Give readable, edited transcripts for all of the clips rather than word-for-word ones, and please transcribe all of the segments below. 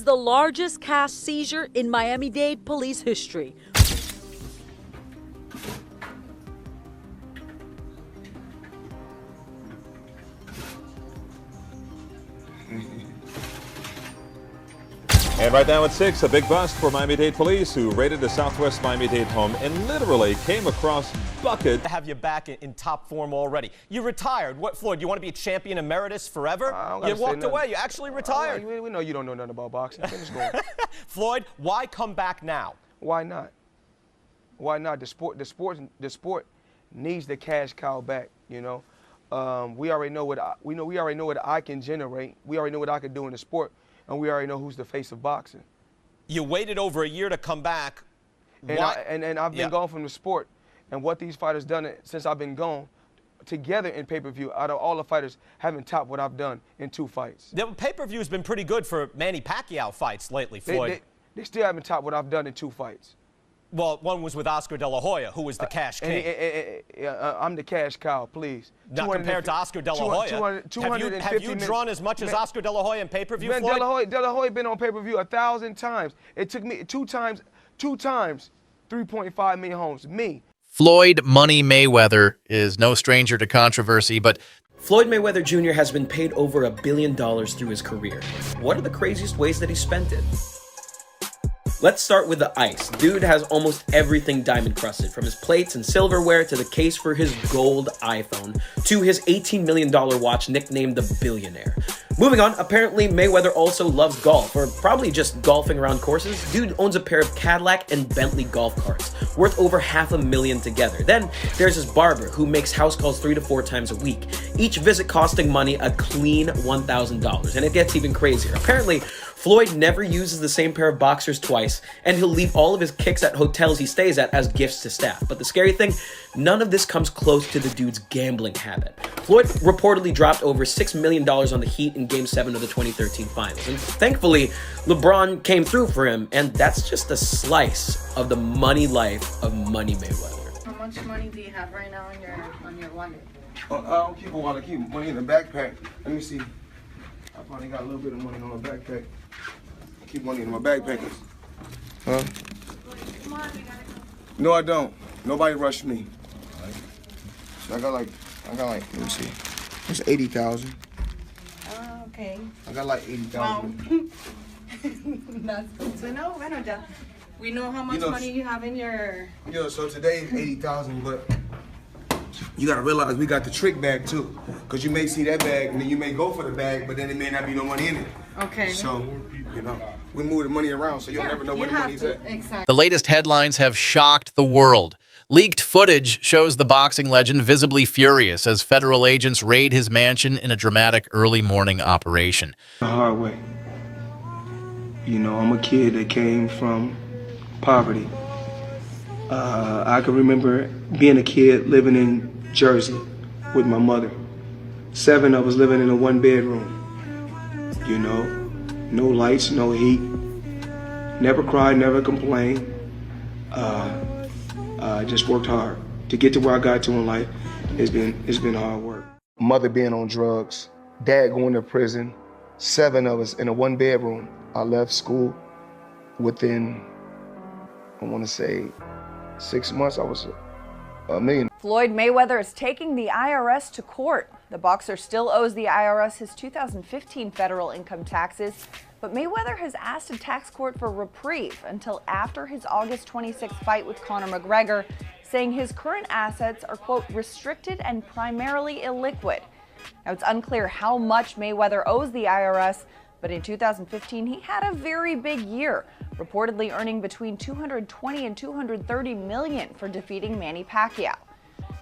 the largest cash seizure in Miami-Dade police history. And right now at 6, a big bust for Miami-Dade police who raided a Southwest Miami-Dade home and literally came across bucket. To have you back in top form already. You retired. What, Floyd, you want to be a champion emeritus forever? You walked away. You actually retired. We know you don't know nothing about boxing. Finish going. Floyd, why come back now? Why not? Why not? The sport needs the cash cow back, you know. We already know what I can generate. We already know what I can do in the sport. And we already know who's the face of boxing. You waited over a year to come back. And, I've been gone from the sport. And what these fighters done since I've been gone, together in pay-per-view, out of all the fighters, haven't topped what I've done in 2 fights. The pay-per-view has been pretty good for Manny Pacquiao fights lately, Floyd. They still haven't topped what I've done in 2 fights. Well, one was with Oscar De La Hoya, who was the cash king. I'm the cash cow, please. Not compared to Oscar De La Hoya. Have you drawn as much as Oscar De La Hoya in pay-per-view, Floyd? De La Hoya been on pay-per-view 1,000 times. It took me two times, 3.5 million homes. Me. Floyd Money Mayweather is no stranger to controversy, but Floyd Mayweather Jr. has been paid over $1 billion through his career. What are the craziest ways that he spent it? Let's start with the ice. Dude has almost everything diamond crusted, from his plates and silverware to the case for his gold iPhone to his $18 million watch nicknamed the Billionaire. Moving on, apparently Mayweather also loves golf, or probably just golfing around courses. Dude owns a pair of Cadillac and Bentley golf carts, worth over $500,000 together. Then there's his barber, who makes house calls 3 to 4 times a week, each visit costing money a clean $1,000. And it gets even crazier. Apparently, Floyd never uses the same pair of boxers twice, and he'll leave all of his kicks at hotels he stays at as gifts to staff. But the scary thing, none of this comes close to the dude's gambling habit. Floyd reportedly dropped over $6 million on the Heat in Game 7 of the 2013 Finals. And thankfully, LeBron came through for him, and that's just a slice of the money life of Money Mayweather. How much money do you have right now on your wallet? I don't keep a wallet. I keep money in the backpack. Let me see. I probably got a little bit of money in my backpack. I keep money in my backpack. Huh? Come on, we gotta go. No, I don't. Nobody rushed me. I got like, let me see. It's 80,000. Oh, okay. I got like 80,000. Wow. That's good to know. Bueno, ya. We know how much money you have in your... So today is 80,000, but you gotta realize we got the trick bag too. Cause you may see that bag and then you may go for the bag, but then it may not be no money in it. Okay. So, we move the money around so you'll never know where the money's at. Exactly. the latest headlines have shocked the world. Leaked footage shows the boxing legend visibly furious as federal agents raid his mansion in a dramatic early morning operation. The hard way. I'm a kid that came from poverty. I can remember being a kid living in Jersey with my mother. 7 of us living in a 1-bedroom. No lights, no heat. Never cried, never complained. Just worked hard to get to where I got to in life. It's been hard work. Mother being on drugs, dad going to prison. 7 of us in a 1-bedroom. I left school within, I want to say, 6 months. I was $1 million. Floyd Mayweather is taking the IRS to court. The boxer still owes the IRS his 2015 federal income taxes, but Mayweather has asked a tax court for reprieve until after his August 26th fight with Conor McGregor, saying his current assets are, quote, restricted and primarily illiquid. Now, it's unclear how much Mayweather owes the IRS, but in 2015, he had a very big year, reportedly earning between $220 and $230 million for defeating Manny Pacquiao.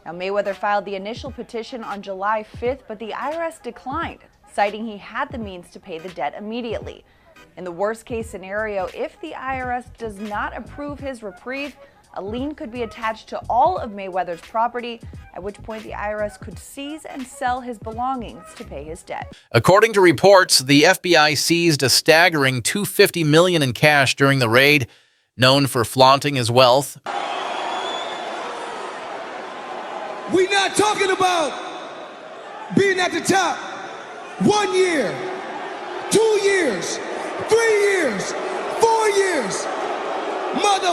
Now, Mayweather filed the initial petition on July 5th, but the IRS declined, citing he had the means to pay the debt immediately. In the worst-case scenario, if the IRS does not approve his reprieve, a lien could be attached to all of Mayweather's property, at which point the IRS could seize and sell his belongings to pay his debt. According to reports, the FBI seized a staggering $250 million in cash during the raid. Known for flaunting his wealth, we're not talking about being at the top 1 year, 2 years, 3 years, years. Mother,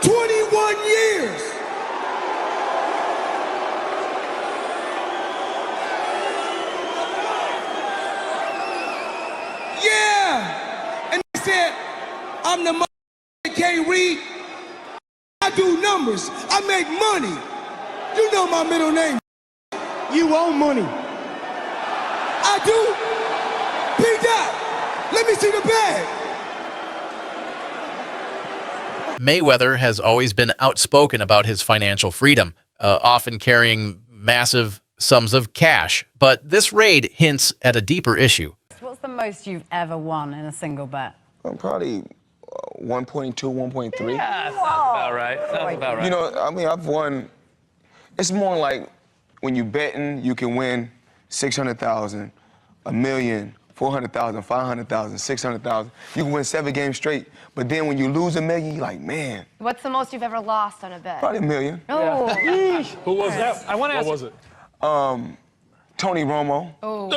21 years. Yeah. And they said, I'm the mother that can't read. I do numbers. I make money. You know my middle name. You owe money. I do. P-Dot, let me see the bag. Mayweather has always been outspoken about his financial freedom, often carrying massive sums of cash. But this raid hints at a deeper issue. What's the most you've ever won in a single bet? Probably 1.2, 1.3. Yeah, sounds about right. Sounds about right. You know, I mean, I've won. It's more like when you betting, you can win 600,000, a million, 400,000, 500,000, 600,000. You can win 7 games straight. But then when you lose $1 million, you're like, man. What's the most you've ever lost on a bet? Probably $1 million. Oh. Yeah. Who was that? I want to ask. What was it? Tony Romo. Oh.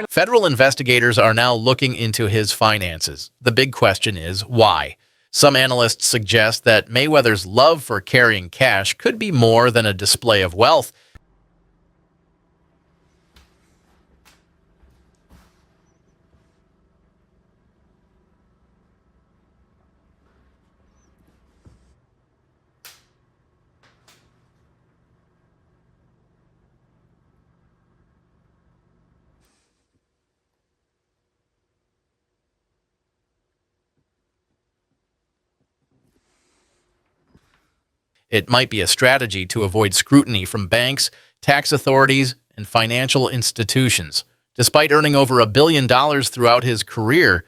Federal investigators are now looking into his finances. The big question is why? Some analysts suggest that Mayweather's love for carrying cash could be more than a display of wealth. It might be a strategy to avoid scrutiny from banks, tax authorities, and financial institutions. Despite earning over $1 billion throughout his career,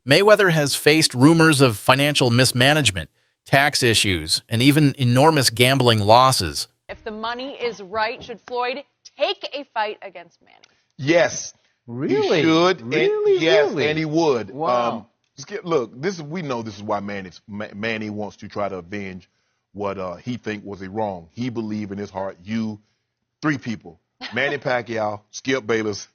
Mayweather has faced rumors of financial mismanagement, tax issues, and even enormous gambling losses. If the money is right, should Floyd take a fight against Manny? Yes. Really? He should. Really? And, yes, really? and he would. Wow. Look, we know this is why Manny wants to try to avenge what he think was a wrong. He believed in his heart, three people, Manny Pacquiao, Skip Bayless,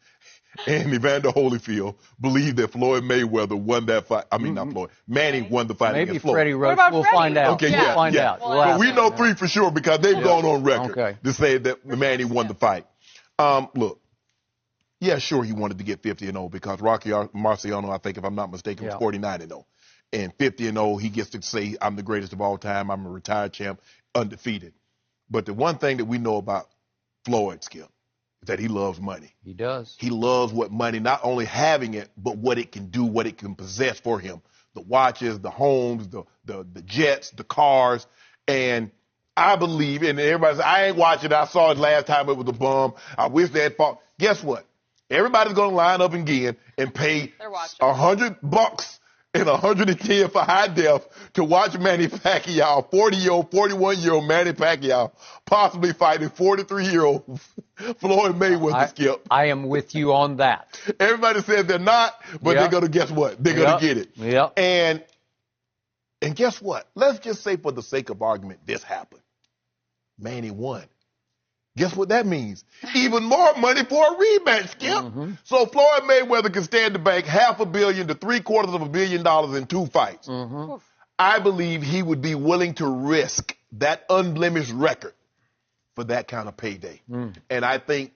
and Evander Holyfield believed that Floyd Mayweather won that fight. I mean, not Floyd. Manny won the fight against Floyd. Freddie Roach. We'll find out. Okay, we'll find out. But we know 3 for sure because they've gone on record to say that Manny won the fight. Look, yeah, sure, he wanted to get 50-0 because Rocky Marciano, I think, if I'm not mistaken, was 49-0. And 50-0, he gets to say, I'm the greatest of all time. I'm a retired champ, undefeated. But the one thing that we know about Floyd, Skip, that he loves money. He does. He loves what money, not only having it, but what it can do, what it can possess for him. The watches, the homes, the jets, the cars. And I believe, and everybody says, I ain't watching it. I saw it last time it was a bum. I wish they had fought. Guess what? Everybody's going to line up again and pay $100 and 110 for high def to watch Manny Pacquiao, 40-year-old, 41-year-old Manny Pacquiao, possibly fighting 43-year-old Floyd Mayweather, Skip. I am with you on that. Everybody says they're not, but they're going to guess what? They're going to get it. Yep. And guess what? Let's just say for the sake of argument, this happened. Manny won. Guess what that means? Even more money for a rematch, Skip. So Floyd Mayweather can stand to bank $500 million to $750 million in 2 fights. I believe he would be willing to risk that unblemished record for that kind of payday. And I think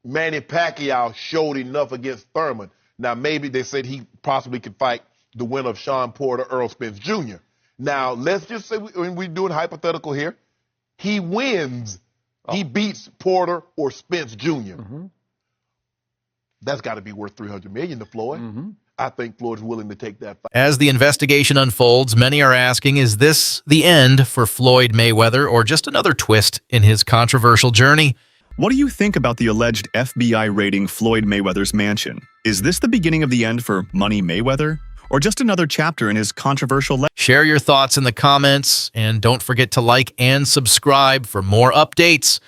Manny Pacquiao showed enough against Thurman. Now, maybe they said he possibly could fight the winner of Sean Porter, Earl Spence Jr. Now, let's just say we're doing hypothetical here. He wins. He beats Porter or Spence Jr. That's got to be worth $300 million to Floyd. I think Floyd's willing to take that fight. As the investigation unfolds, many are asking, is this the end for Floyd Mayweather or just another twist in his controversial journey? What do you think about the alleged FBI raiding Floyd Mayweather's mansion? Is this the beginning of the end for Money Mayweather? or just another chapter in his controversial legacy? Share your thoughts in the comments, and don't forget to like and subscribe for more updates.